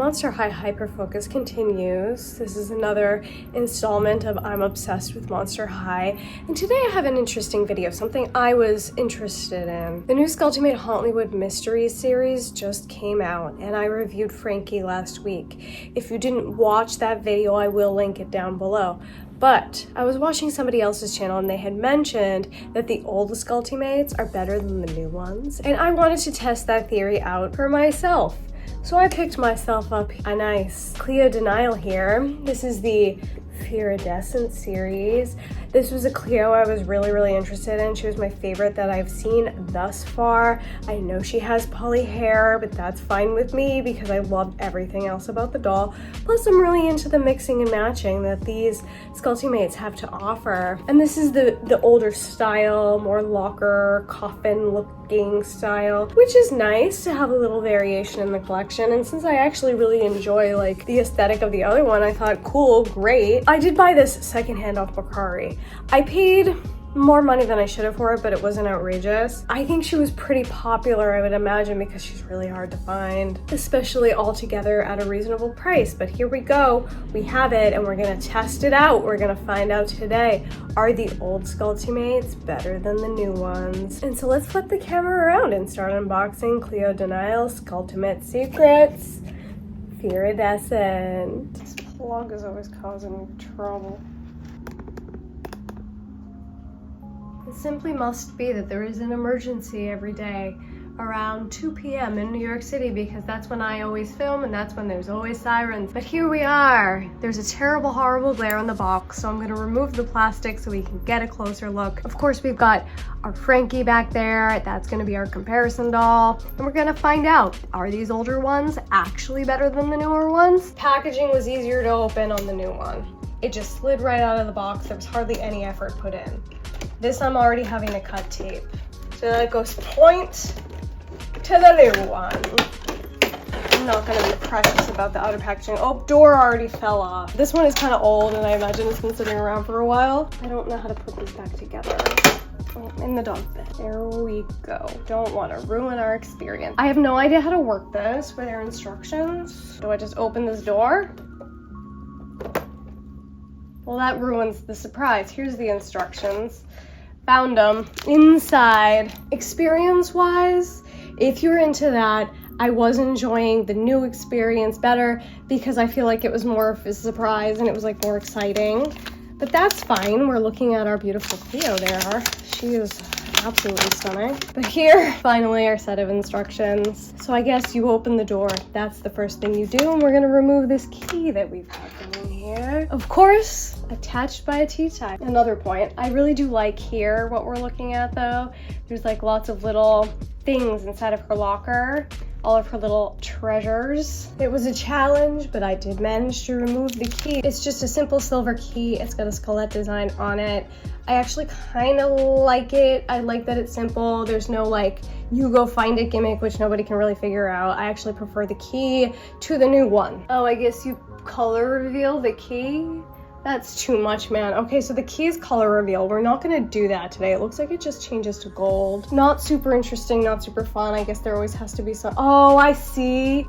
Monster High Hyperfocus continues. This is another installment of I'm Obsessed with Monster High, and today I have an interesting video, something I was interested in. The new Skulltimate Hauntlywood Mysteries series just came out, and I reviewed Frankie last week. If you didn't watch that video, I will link it down below. But I was watching somebody else's channel and they had mentioned that the old Skulltimates are better than the new ones, and I wanted to test that theory out for myself. So I picked myself up a nice Cleo De Nile here. This is the Fearidescent series. This was a Cleo I was really interested in. She was my favorite that I've seen thus far. I know she has poly hair, but that's fine with me because I love everything else about the doll. Plus, I'm really into the mixing and matching that these Skulltimates have to offer. And this is the older style, more locker, coffin looking style, which is nice to have a little variation in the collection. And since I actually really enjoy like the aesthetic of the other one, I thought, cool, great. I did buy this secondhand off Bakari. I paid more money than I should have for it, but it wasn't outrageous. I think she was pretty popular, I would imagine, because she's really hard to find, especially all together at a reasonable price. But here we go, we have it, and we're gonna test it out. We're gonna find out today, are the old Skulltimates better than the new ones? And so let's flip the camera around and start unboxing Cleo De Nile Skulltimate Secrets Fearidescent. This plug is always causing me trouble. It simply must be that there is an emergency every day around 2 p.m. in New York City, because that's when I always film and that's when there's always sirens. But here we are. There's a terrible, horrible glare on the box, so I'm gonna remove the plastic so we can get a closer look. Of course, we've got our Frankie back there. That's gonna be our comparison doll. And we're gonna find out, are these older ones actually better than the newer ones? Packaging was easier to open on the new one. It just slid right out of the box. There was hardly any effort put in. This I'm already having to cut tape. So that goes point to the new one. I'm not gonna be precious about the outer packaging. Oh, door already fell off. This one is kind of old and I imagine it's been sitting around for a while. I don't know how to put these back together. Oh, in the dog bed. There we go. Don't want to ruin our experience. I have no idea how to work this. Were there instructions? Do I just open this door? Well, that ruins the surprise. Here's the instructions. Found them inside. Experience-wise, if you're into that, I was enjoying the new experience better because I feel like it was more of a surprise and it was like more exciting. But that's fine. We're looking at our beautiful Cleo there. She is absolutely stunning. But here, finally, our set of instructions. So I guess you open the door. That's the first thing you do. And we're gonna remove this key that we've got going here. Of course, attached by a T-tie. Another point, I really do like here what we're looking at though. There's like lots of little things inside of her locker. All of her little treasures. It was a challenge, but I did manage to remove the key. It's just a simple silver key. It's got a skelette design on it. I actually kind of like it. I like that it's simple. There's no like, you go find a gimmick, which nobody can really figure out. I actually prefer the key to the new one. Oh, I guess you color reveal the key? That's too much, man. Okay, so the key is color reveal. We're not gonna do that today. It looks like it just changes to gold. Not super interesting, not super fun. I guess there always has to be some, oh, I see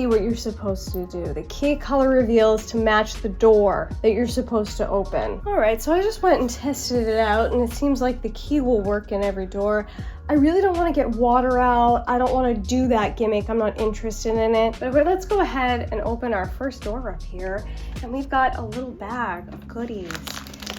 what you're supposed to do. The key color reveals to match the door that you're supposed to open. All right, so I just went and tested it out and it seems like the key will work in every door. I really don't want to get water out. I don't want to do that gimmick. I'm not interested in it. But let's go ahead and open our first door up here. And we've got a little bag of goodies.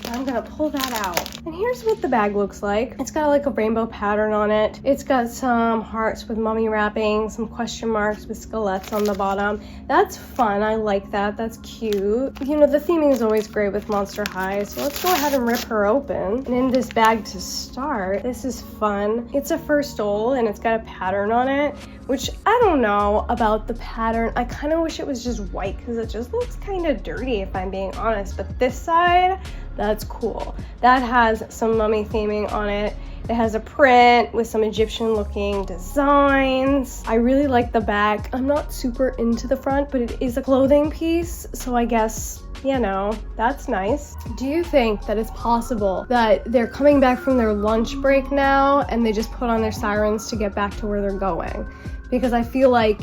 I'm gonna pull that out. And here's what the bag looks like. It's got like a rainbow pattern on it. It's got some hearts with mummy wrapping, some question marks with skelettes on the bottom. That's fun, I like that, that's cute. You know, the theming is always great with Monster High, so let's go ahead and rip her open. And in this bag to start, this is fun. It's a first doll and it's got a pattern on it, which I don't know about the pattern. I kind of wish it was just white because it just looks kind of dirty if I'm being honest. But this side, that's cool. That has some mummy theming on it. It has a print with some Egyptian looking designs. I really like the back. I'm not super into the front, but it is a clothing piece. So I guess, you know, that's nice. Do you think that it's possible that they're coming back from their lunch break now and they just put on their sirens to get back to where they're going? Because I feel like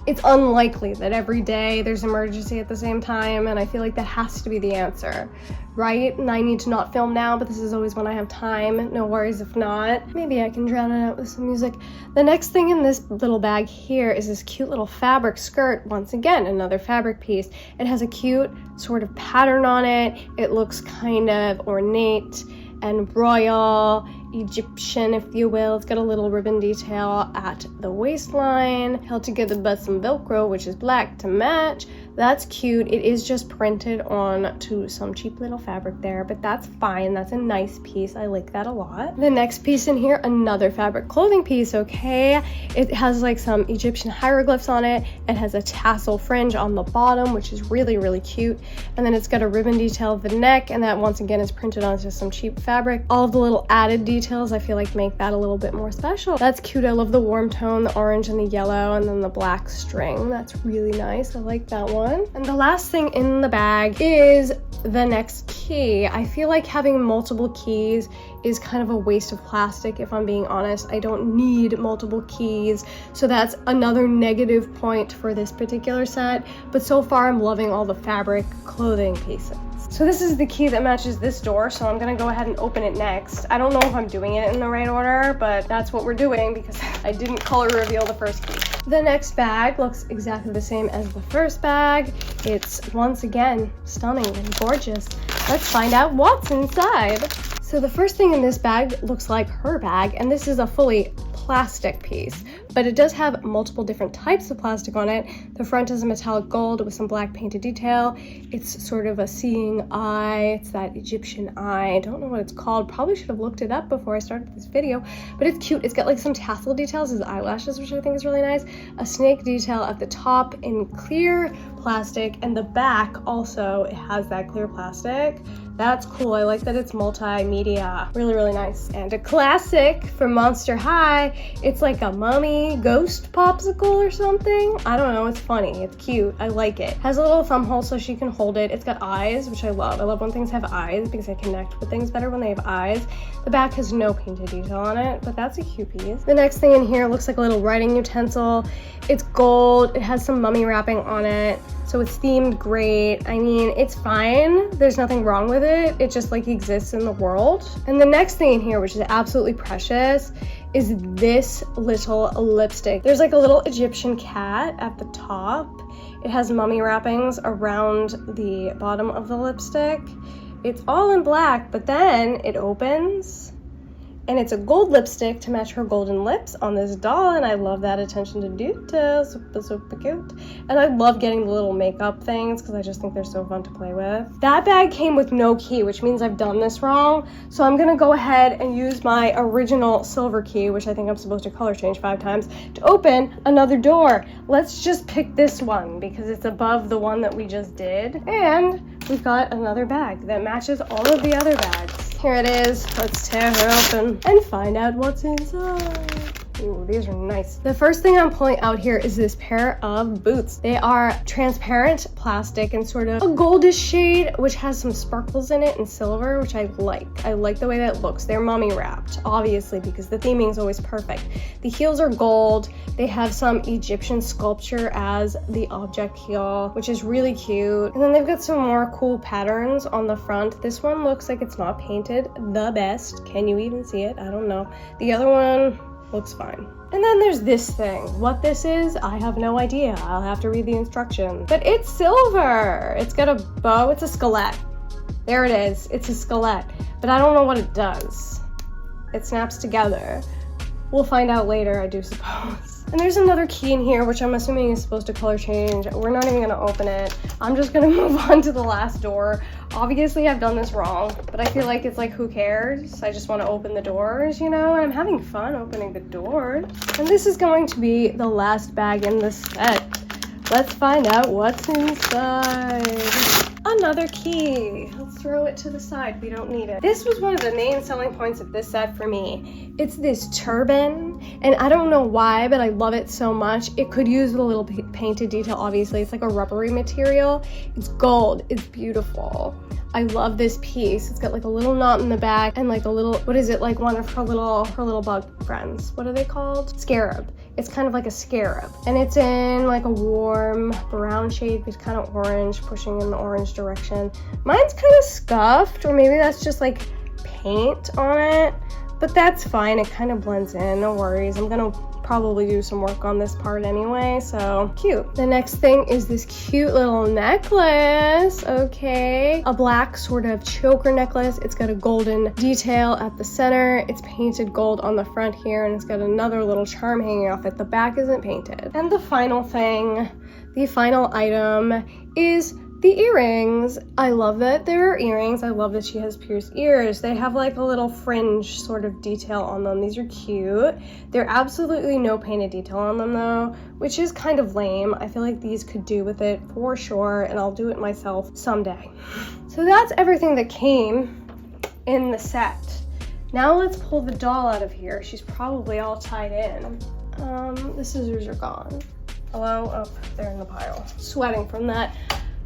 it's unlikely that every day there's an emergency at the same time, and I feel like that has to be the answer, right? And I need to not film now, but this is always when I have time. No worries if not. Maybe I can drown it out with some music. The next thing in this little bag here is this cute little fabric skirt. Once again, another fabric piece. It has a cute sort of pattern on it. It looks kind of ornate and royal, Egyptian, if you will. It's got a little ribbon detail at the waistline, held together by some Velcro, which is black to match. That's cute. It is just printed on to some cheap little fabric there, but that's fine. That's a nice piece. I like that a lot. The next piece in here, another fabric clothing piece, okay? It has like some Egyptian hieroglyphs on it. It has a tassel fringe on the bottom, which is really, really cute. And then it's got a ribbon detail of the neck, and that once again is printed onto some cheap fabric. All of the little added details I feel like make that a little bit more special. That's cute. I love the warm tone, the orange and the yellow, and then the black string. That's really nice. I like that one. And the last thing in the bag is the next key. I feel like having multiple keys is kind of a waste of plastic, if I'm being honest. I don't need multiple keys, so that's another negative point for this particular set. But so far I'm loving all the fabric clothing pieces. So this is the key that matches this door, so I'm gonna go ahead and open it next. I don't know if I'm doing it in the right order, but that's what we're doing because I didn't color reveal the first key. The next bag looks exactly the same as the first bag. It's once again stunning and gorgeous. Let's find out what's inside. So the first thing in this bag looks like her bag, and this is a fully plastic piece, but it does have multiple different types of plastic on it. The front is a metallic gold with some black painted detail. It's sort of a seeing eye. It's that Egyptian eye. I don't know what it's called. Probably should have looked it up before I started this video, but it's cute. It's got like some tassel details as eyelashes, which I think is really nice. A snake detail at the top in clear plastic, and the back also, it has that clear plastic. That's cool. I like that it's multimedia. Really, really nice. And a classic from Monster High. It's like a mummy ghost popsicle or something. I don't know. It's funny. It's cute. I like it. Has a little thumb hole so she can hold it. It's got eyes, which I love. I love when things have eyes because I connect with things better when they have eyes. The back has no painted detail on it, but that's a cute piece. The next thing in here looks like a little writing utensil. It's gold. It has some mummy wrapping on it. So it's themed great. I mean, it's fine. There's nothing wrong with it. It just like exists in the world. And the next thing in here, which is absolutely precious, is this little lipstick. There's like a little Egyptian cat at the top. It has mummy wrappings around the bottom of the lipstick. It's all in black, but then it opens and it's a gold lipstick to match her golden lips on this doll, and I love that attention to detail. Super, super cute. And I love getting the little makeup things because I just think they're so fun to play with. That bag came with no key, which means I've done this wrong. So I'm gonna go ahead and use my original silver key, which I think I'm supposed to color change 5 times, to open another door. Let's just pick this one because it's above the one that we just did. And we've got another bag that matches all of the other bags. Here it is. Let's tear her open and find out what's inside. Ooh, these are nice. The first thing I'm pulling out here is this pair of boots. They are transparent plastic and sort of a goldish shade, which has some sparkles in it and silver, which I like. I like the way that looks. They're mummy wrapped, obviously, because the theming is always perfect. The heels are gold. They have some Egyptian sculpture as the object heel, which is really cute. And then they've got some more cool patterns on the front. This one looks like it's not painted the best. Can you even see it? I don't know. The other one looks fine. And then there's this thing. What this is, I have no idea. I'll have to read the instructions. But it's silver. It's got a bow. It's a skelet. There it is. It's a skelet. But I don't know what it does. It snaps together. We'll find out later, I do suppose. And there's another key in here, which I'm assuming is supposed to color change. We're not even gonna open it. I'm just gonna move on to the last door. Obviously, I've done this wrong, but I feel like it's like, who cares? I just wanna open the doors, you know? And I'm having fun opening the doors. And this is going to be the last bag in the set. Let's find out what's inside. Another key. Let's throw it to the side. We don't need it. This was one of the main selling points of this set for me. It's this turban. And I don't know why, but I love it so much. It could use a little painted detail, obviously. It's like a rubbery material. It's gold. It's beautiful. I love this piece. It's got like a little knot in the back and like a little, what is it, like one of her little bug friends. What are they called? Scarab. It's kind of like a scarab. And it's in like a warm brown shade with kind of orange, pushing in the orange direction. Mine's kind of scuffed, or maybe that's just like paint on it, but that's fine. It kind of blends in, no worries. I'm gonna probably do some work on this part anyway, so cute. The next thing is this cute little necklace, okay? A black sort of choker necklace. It's got a golden detail at the center. It's painted gold on the front here, and it's got another little charm hanging off it. The back isn't painted. And the final thing, the final item is the earrings. I love that there are earrings. I love that she has pierced ears. They have like a little fringe sort of detail on them. These are cute. There are absolutely no painted detail on them though, which is kind of lame. I feel like these could do with it for sure, and I'll do it myself someday. So that's everything that came in the set. Now let's pull the doll out of here. She's probably all tied in. The scissors are gone. Hello? Oh, they're in the pile. Sweating from that.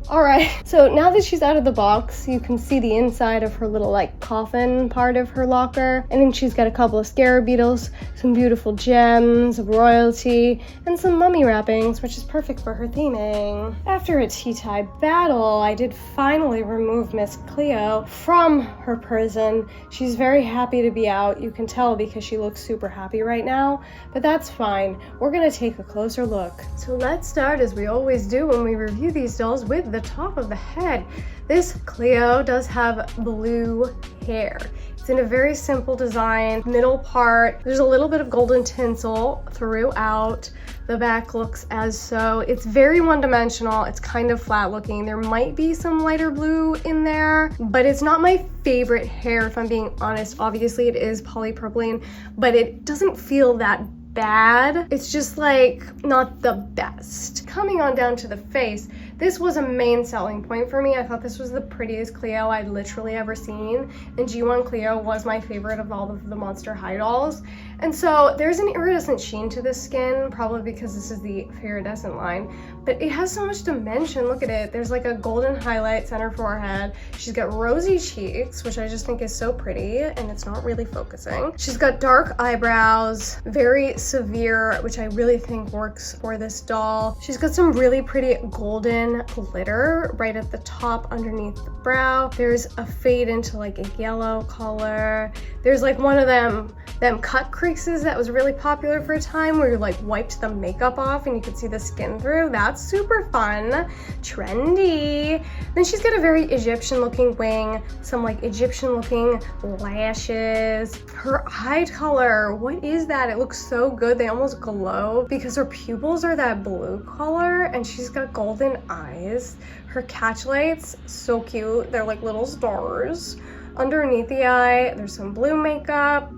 All right, so now that she's out of the box, you can see the inside of her little like coffin part of her locker. And then she's got a couple of scarab beetles, some beautiful gems of royalty, and some mummy wrappings, which is perfect for her theming. After a tea tie battle, I did finally remove Miss Cleo from her prison. She's very happy to be out. You can tell because she looks super happy right now, but that's fine. We're gonna take a closer look. So let's start, as we always do when we review these dolls, with the top of the head. This Cleo does have blue hair. It's in a very simple design. Middle part, there's a little bit of golden tinsel throughout. The back looks as so. It's very one-dimensional. It's kind of flat looking. There might be some lighter blue in there, but it's not my favorite hair, if I'm being honest. Obviously it is polypropylene, but it doesn't feel that bad. It's just like not the best. Coming on down to the face, this was a main selling point for me. I thought this was the prettiest Cleo I'd literally ever seen, and G1 Cleo was my favorite of all of the Monster High dolls. And so there's an iridescent sheen to this skin, probably because this is the Fearidescent line, but it has so much dimension. Look at it. There's like a golden highlight center forehead. She's got rosy cheeks, which I just think is so pretty, and it's not really focusing. She's got dark eyebrows, very severe, which I really think works for this doll. She's got some really pretty golden glitter right at the top underneath the brow. There's a fade into like a yellow color. There's like one of them cut creases that was really popular for a time, where you like wiped the makeup off and you could see the skin through. That's super fun, trendy. Then she's got a very Egyptian looking wing, some like Egyptian looking lashes. Her eye color, what is that? It looks so good. They almost glow because her pupils are that blue color, and she's got golden eyes. Her catch lights, so cute. They're like little stars. Underneath the eye, there's some blue makeup.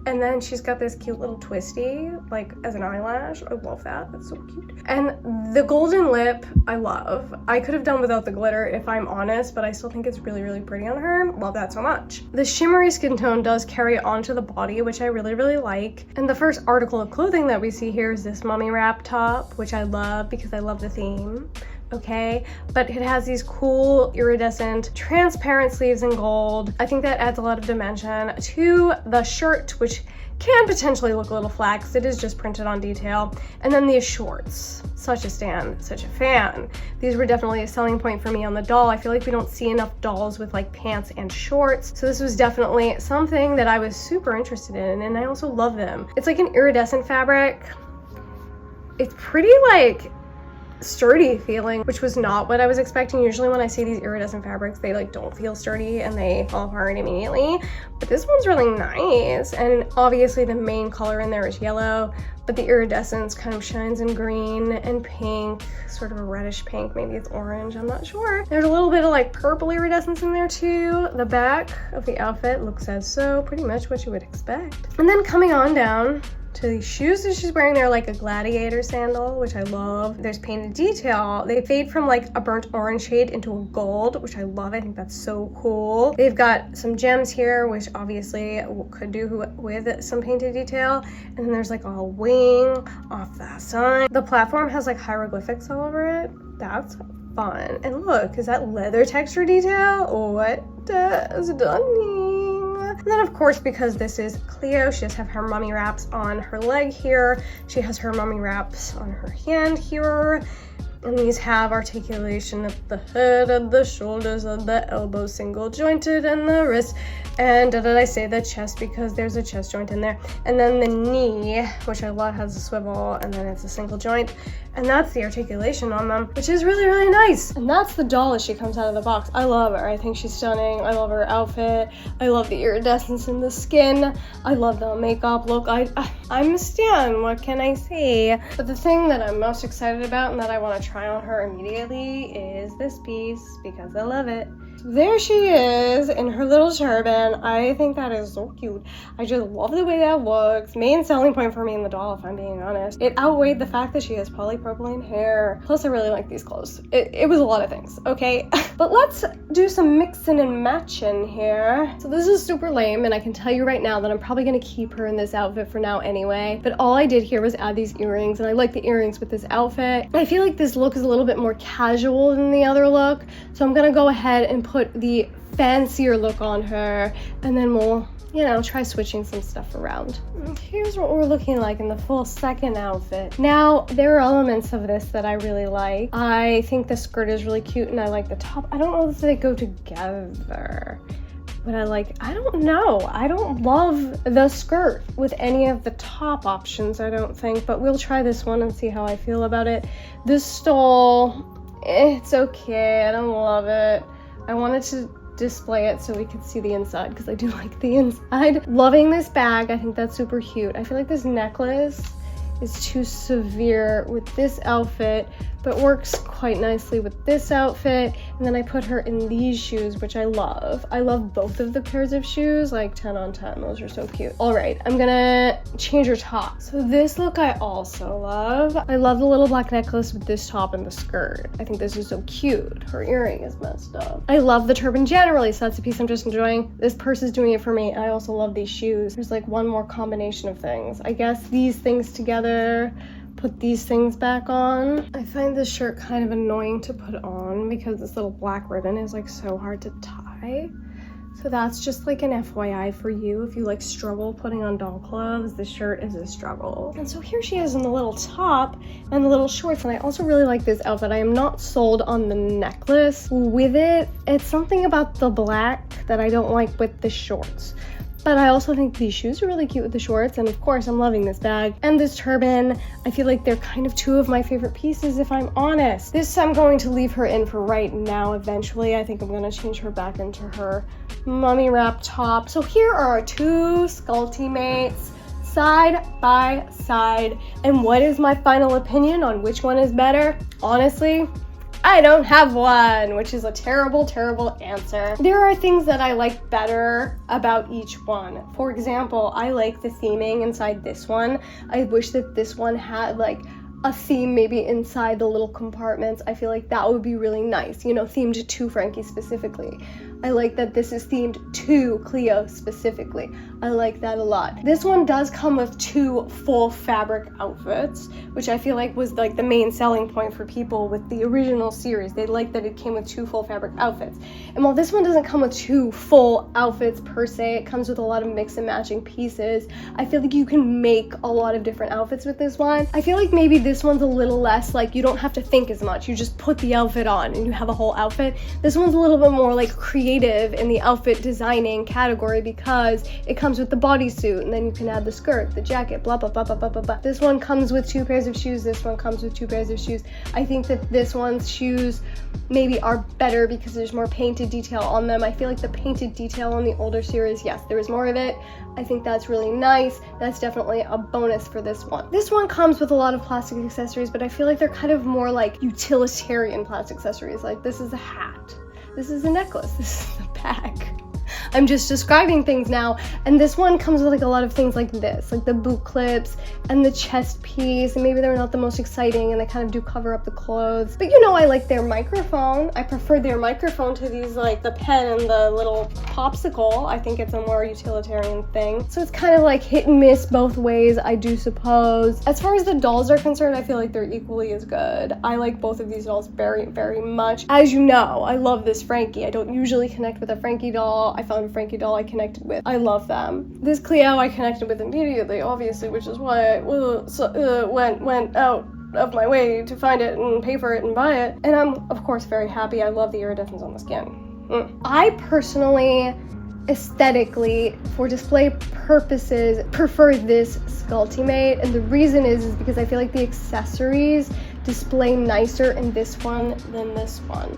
And then she's got this cute little twisty, like as an eyelash. I love that, that's so cute. And the golden lip, I love. I could have done without the glitter if I'm honest, but I still think it's really, really pretty on her. Love that so much. The shimmery skin tone does carry onto the body, which I really, really like. And the first article of clothing that we see here is this mummy wrap top, which I love because I love the theme. Okay, but it has these cool iridescent transparent sleeves in gold. I think that adds a lot of dimension to the shirt, which can potentially look a little flat because it is just printed on detail. And then these shorts, such a stan, such a fan. These were definitely a selling point for me on the doll. I feel like we don't see enough dolls with like pants and shorts, so this was definitely something that I was super interested in, and I also love them. It's like an iridescent fabric. It's pretty like sturdy feeling, which was not what I was expecting. Usually when I see these iridescent fabrics, they like don't feel sturdy and they fall apart immediately, but this one's really nice. And obviously the main color in there is yellow, but the iridescence kind of shines in green and pink, sort of a reddish pink, maybe it's orange, I'm not sure. There's a little bit of like purple iridescence in there too. The back of the outfit looks as so, pretty much what you would expect. And then coming on down to So these shoes that she's wearing, they're like a gladiator sandal, which I love. There's painted detail. They fade from like a burnt orange shade into a gold, which I love. I think that's so cool. They've got some gems here, which obviously could do with some painted detail. And then there's like a wing off that side. The platform has like hieroglyphics all over it. That's fun. And look, is that leather texture detail? What does stunning? And then of course, because this is Cleo, she does have her mummy wraps on her leg here. She has her mummy wraps on her hand here. And these have articulation at the head and the shoulders and the elbows single jointed and the wrist. And did I say the chest because there's a chest joint in there. And then the knee, which I love, has a swivel and then it's a single joint. And that's the articulation on them, which is really, really nice. And that's the doll as she comes out of the box. I love her. I think she's stunning. I love her outfit. I love the iridescence in the skin. I love the makeup look. I'm a stan. What can I say? But the thing that I'm most excited about and that I want to try on her immediately is this piece because I love it. There she is in her little turban. I think that is so cute. I just love the way that looks. Main selling point for me in the doll, if I'm being honest. It outweighed the fact that she has polypropylene hair. Plus, I really like these clothes. It was a lot of things, okay? But let's do some mixing and matching here. So this is super lame, and I can tell you right now that I'm probably gonna keep her in this outfit for now anyway. But all I did here was add these earrings, and I like the earrings with this outfit. I feel like this look is a little bit more casual than the other look, so I'm gonna go ahead and put the fancier look on her, and then we'll, you know, try switching some stuff around. Here's what we're looking like in the full second outfit. Now, there are elements of this that I really like. I think the skirt is really cute, and I like the top. I don't know if they go together, but I don't know. I don't love the skirt with any of the top options, I don't think, but we'll try this one and see how I feel about it. This stole, it's okay. I don't love it. I wanted to display it so we could see the inside because I do like the inside. Loving this bag. I think that's super cute. I feel like this necklace is too severe with this outfit, but works quite nicely with this outfit. And then I put her in these shoes, which I love. I love both of the pairs of shoes, like 10 on 10. Those are so cute. All right, I'm gonna change her top. So this look I also love. I love the little black necklace with this top and the skirt. I think this is so cute. Her earring is messed up. I love the turban generally, so that's a piece I'm just enjoying. This purse is doing it for me. I also love these shoes. There's like one more combination of things. I guess these things together, put these things back on. I find this shirt kind of annoying to put on because this little black ribbon is like so hard to tie. So that's just like an FYI for you. If you like struggle putting on doll clothes, this shirt is a struggle. And so here she is in the little top and the little shorts. And I also really like this outfit. I am not sold on the necklace with it. It's something about the black that I don't like with the shorts. But I also think these shoes are really cute with the shorts, and of course I'm loving this bag and this turban. I feel like they're kind of two of my favorite pieces, if I'm honest. This I'm going to leave her in for right now. Eventually I think I'm going to change her back into her mummy wrap top. So here are our two Skulltimates side by side, and what is my final opinion on which one is better? Honestly, I don't have one, which is a terrible, terrible answer. There are things that I like better about each one. For example, I like the theming inside this one. I wish that this one had like a theme maybe inside the little compartments. I feel like that would be really nice, you know, themed to Frankie specifically. I like that this is themed to Cleo specifically. I like that a lot. This one does come with two full fabric outfits, which I feel like was like the main selling point for people with the original series. They liked that it came with two full fabric outfits. And while this one doesn't come with two full outfits per se, it comes with a lot of mix and matching pieces. I feel like you can make a lot of different outfits with this one. I feel like maybe this one's a little less like you don't have to think as much. You just put the outfit on and you have a whole outfit. This one's a little bit more like creative in the outfit designing category because it comes with the bodysuit and then you can add the skirt, the jacket, blah, blah, blah, blah, blah, blah, blah. This one comes with two pairs of shoes. This one comes with two pairs of shoes. I think that this one's shoes maybe are better because there's more painted detail on them. I feel like the painted detail on the older series, yes, there is more of it. I think that's really nice. That's definitely a bonus for this one. This one comes with a lot of plastic accessories, but I feel like they're kind of more like utilitarian plastic accessories. Like this is a hat. This is a necklace. This is a bag. I'm just describing things now. And this one comes with like a lot of things like this, like the boot clips and the chest piece, and maybe they're not the most exciting and they kind of do cover up the clothes. But you know, I like their microphone. I prefer their microphone to these, like the pen and the little popsicle. I think it's a more utilitarian thing. So it's kind of like hit and miss both ways, I do suppose. As far as the dolls are concerned, I feel like they're equally as good. I like both of these dolls very, very much. As you know, I love this Frankie. I don't usually connect with a Frankie doll. I found a Frankie doll I connected with. I love them. This Cleo I connected with immediately, obviously, which is why I went out of my way to find it and pay for it and buy it. And I'm, of course, very happy. I love the iridescence on the skin. I personally, aesthetically, for display purposes, prefer this Skulltimate, and the reason is because I feel like the accessories display nicer in this one than this one.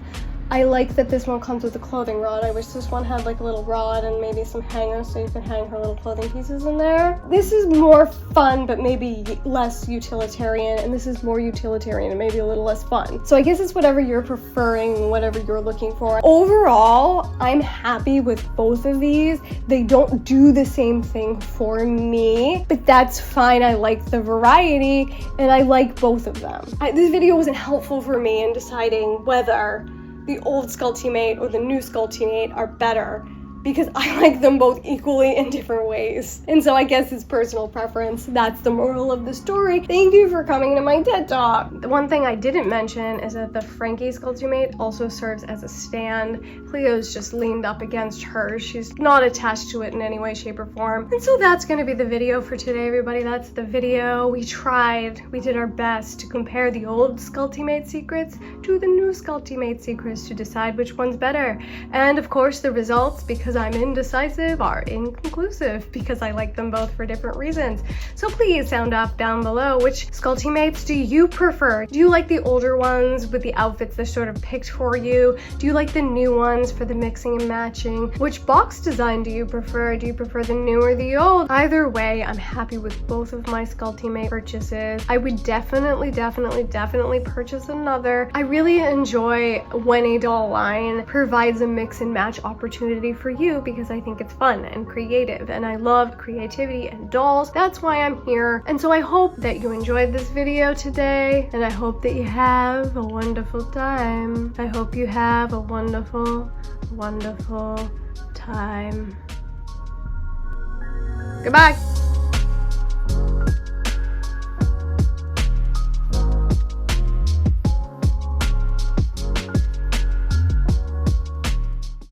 I like that this one comes with a clothing rod. I wish this one had like a little rod and maybe some hangers so you could hang her little clothing pieces in there. This is more fun but maybe less utilitarian, and this is more utilitarian and maybe a little less fun. So I guess it's whatever you're preferring, whatever you're looking for. Overall, I'm happy with both of these. They don't do the same thing for me, but that's fine. I like the variety and I like both of them. This video wasn't helpful for me in deciding whether the old Skulltimate or the new Skulltimate are better, because I like them both equally in different ways. And so I guess it's personal preference. That's the moral of the story. Thank you for coming to my TED Talk. The one thing I didn't mention is that the Frankie Skulltimate also serves as a stand. Cleo's just leaned up against her. She's not attached to it in any way, shape, or form. And so that's gonna be the video for today, everybody. That's the video. We did our best to compare the old Skulltimate secrets to the new Skulltimate secrets to decide which one's better. And of course, the results, because I'm indecisive, are inconclusive because I like them both for different reasons. So please sound off down below. Which Skulltimates do you prefer? Do you like the older ones with the outfits they're sort of picked for you? Do you like the new ones for the mixing and matching? Which box design do you prefer? Do you prefer the new or the old? Either way, I'm happy with both of my Skulltimate purchases. I would definitely purchase another. I really enjoy when a doll line provides a mix and match opportunity for you, because I think it's fun and creative, and I love creativity and dolls. That's why I'm here. And so I hope that you enjoyed this video today, and I hope that you have a wonderful time. I hope you have a wonderful, wonderful time. Goodbye.